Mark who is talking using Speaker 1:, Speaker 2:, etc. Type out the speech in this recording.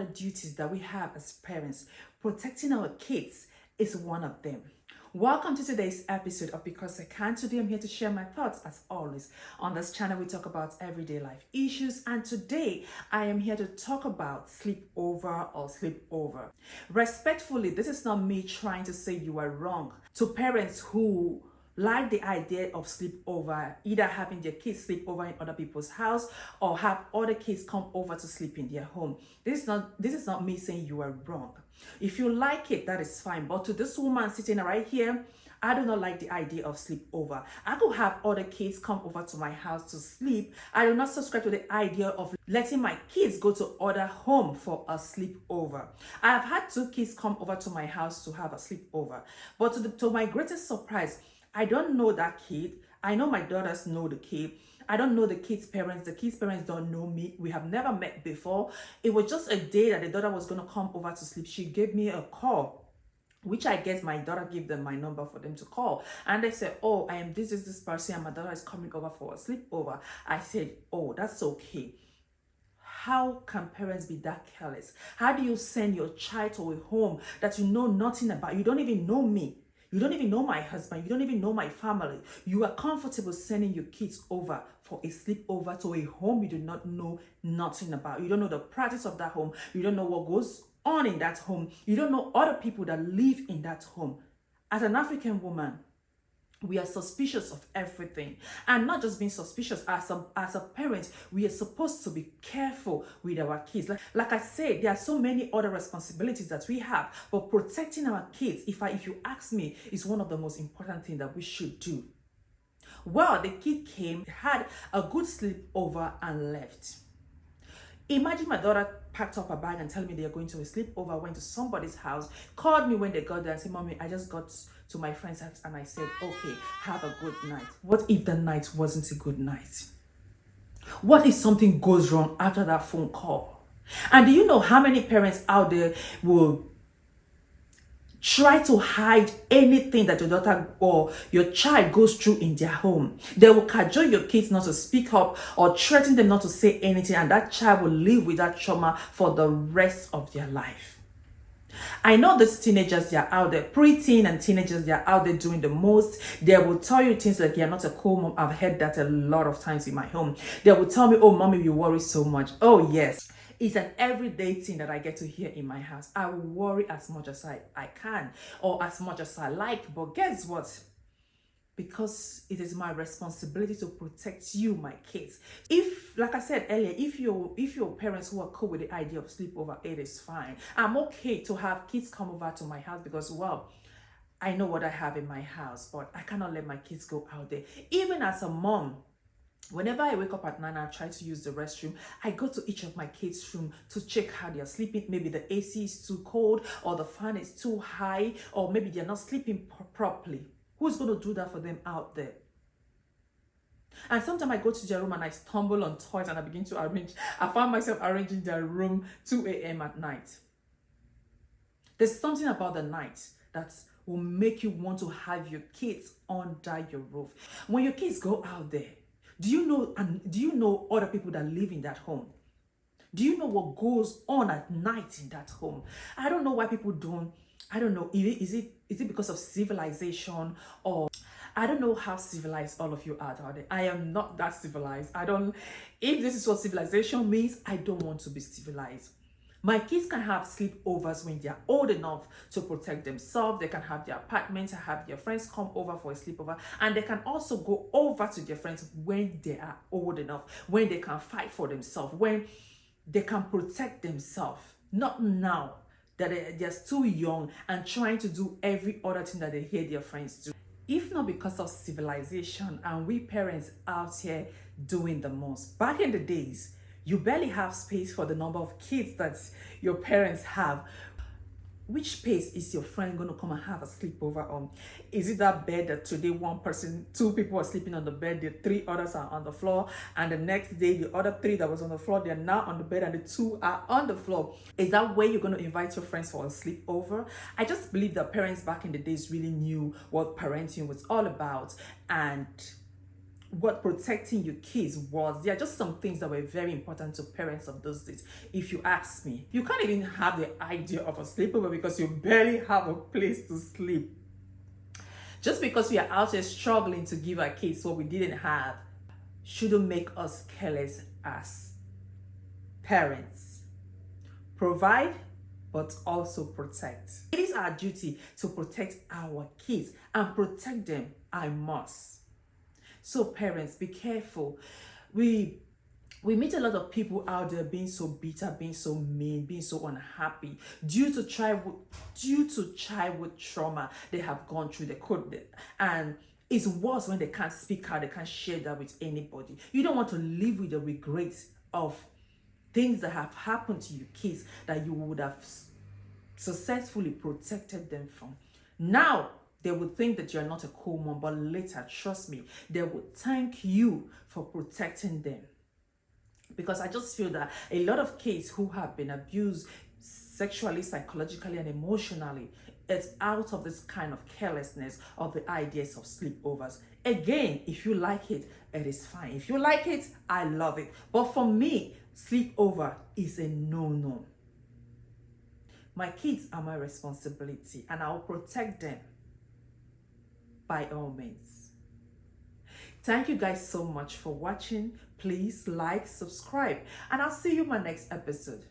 Speaker 1: duties that we have as parents. Protecting our kids is one of them. Welcome to today's episode of Because I Can. Today I'm here to share my thoughts as always. On this channel we talk about everyday life issues, and today I am here to talk about sleepover. Respectfully, this is not me trying to say you are wrong. To parents who like the idea of sleepover, either having their kids sleep over in other people's house or have other kids come over to sleep in their home. This is not me saying you are wrong. If you like it, that is fine. But to this woman sitting right here, I do not like the idea of sleepover. I could have other kids come over to my house to sleep. I do not subscribe to the idea of letting my kids go to other home for a sleepover. I have had 2 kids come over to my house to have a sleepover. But to my greatest surprise, I don't know that kid. I know my daughters know the kid. I don't know the kid's parents. The kid's parents don't know me. We have never met before. It was just a day that the daughter was going to come over to sleep. She gave me a call, which I guess my daughter gave them my number for them to call. And they said, oh, I am this person and my daughter is coming over for a sleepover. I said, oh, that's okay. How can parents be that careless? How do you send your child to a home that you know nothing about? You don't even know me. You don't even know my husband. You don't even know my family. You are comfortable sending your kids over for a sleepover to a home you do not know nothing about. You don't know the practice of that home. You don't know what goes on in that home. You don't know other people that live in that home. As an African woman, we are suspicious of everything, and not just being suspicious. As a parent, we are supposed to be careful with our kids. Like I said, there are so many other responsibilities that we have, but protecting our kids, if you ask me, is one of the most important things that we should do. Well, the kid came, had a good sleepover and left. Imagine my daughter packed up her bag and telling me they are going to a sleepover, went to somebody's house, called me when they got there and said, Mommy, I just got to my friend's house, and I said, okay, have a good night. What if the night wasn't a good night? What if something goes wrong after that phone call? And do you know how many parents out there will try to hide anything that your daughter or your child goes through in their home? They will cajole your kids not to speak up or threaten them not to say anything, and that child will live with that trauma for the rest of their life. I know these teenagers, they are out there, preteen and teenagers, they are out there doing the most. They will tell you things like, you're not a cool mom. I've heard that a lot of times in my home. They will tell me, oh, Mommy, you worry so much. Oh, yes. It's an everyday thing that I get to hear in my house. I will worry as much as I can or as much as I like. But guess what? Because it is my responsibility to protect you, my kids. If, like I said earlier, if your parents who are cool with the idea of sleepover, it is fine. I'm okay to have kids come over to my house because, well, I know what I have in my house, but I cannot let my kids go out there. Even as a mom, whenever I wake up at 9, I try to use the restroom. I go to each of my kids' room to check how they are sleeping. Maybe the AC is too cold or the fan is too high, or maybe they're not sleeping properly. Who's going to do that for them out there? And sometimes I go to their room and I stumble on toys and I begin to arrange. I find myself arranging their room 2 a.m. at night. There's something about the night that will make you want to have your kids under your roof. When your kids go out there, do you know other people that live in that home? Do you know what goes on at night in that home? I don't know why people don't. I don't know. Is it because of civilization, or I don't know how civilized all of you are out there. I am not that civilized. If this is what civilization means, I don't want to be civilized. My kids can have sleepovers when they are old enough to protect themselves. They can have their apartments, have their friends come over for a sleepover, and they can also go over to their friends when they are old enough, when they can fight for themselves, when they can protect themselves. Not now that they're still young and trying to do every other thing that they hear their friends do. If not because of civilization and we parents out here doing the most. Back in the days, you barely have space for the number of kids that your parents have. Which space is your friend going to come and have a sleepover on? Is it that bed that today 2 people are sleeping on the bed, the 3 others are on the floor, and the next day the other 3 that was on the floor, they're now on the bed and the 2 are on the floor? Is that where you're going to invite your friends for a sleepover? I just believe that parents back in the days really knew what parenting was all about, and what protecting your kids was. There are just some things that were very important to parents of those days. If you ask me, you can't even have the idea of a sleepover because you barely have a place to sleep. Just because we are out there struggling to give our kids what we didn't have shouldn't make us careless as parents. Provide, but also protect. It is our duty to protect our kids, and protect them I must. So parents, be careful. We meet a lot of people out there being so bitter, being so mean, being so unhappy due to childhood trauma they have gone through. And it's worse when they can't speak out, they can't share that with anybody. You don't want to live with the regrets of things that have happened to your kids that you would have successfully protected them from. Now, they would think that you're not a cool mom, but later, trust me, they would thank you for protecting them. Because I just feel that a lot of kids who have been abused sexually, psychologically, and emotionally, it's out of this kind of carelessness of the ideas of sleepovers. Again, if you like it, it is fine. If you like it, I love it. But for me, sleepover is a no-no. My kids are my responsibility, and I'll protect them by all means. Thank you guys so much for watching. Please like, subscribe, and I'll see you in my next episode.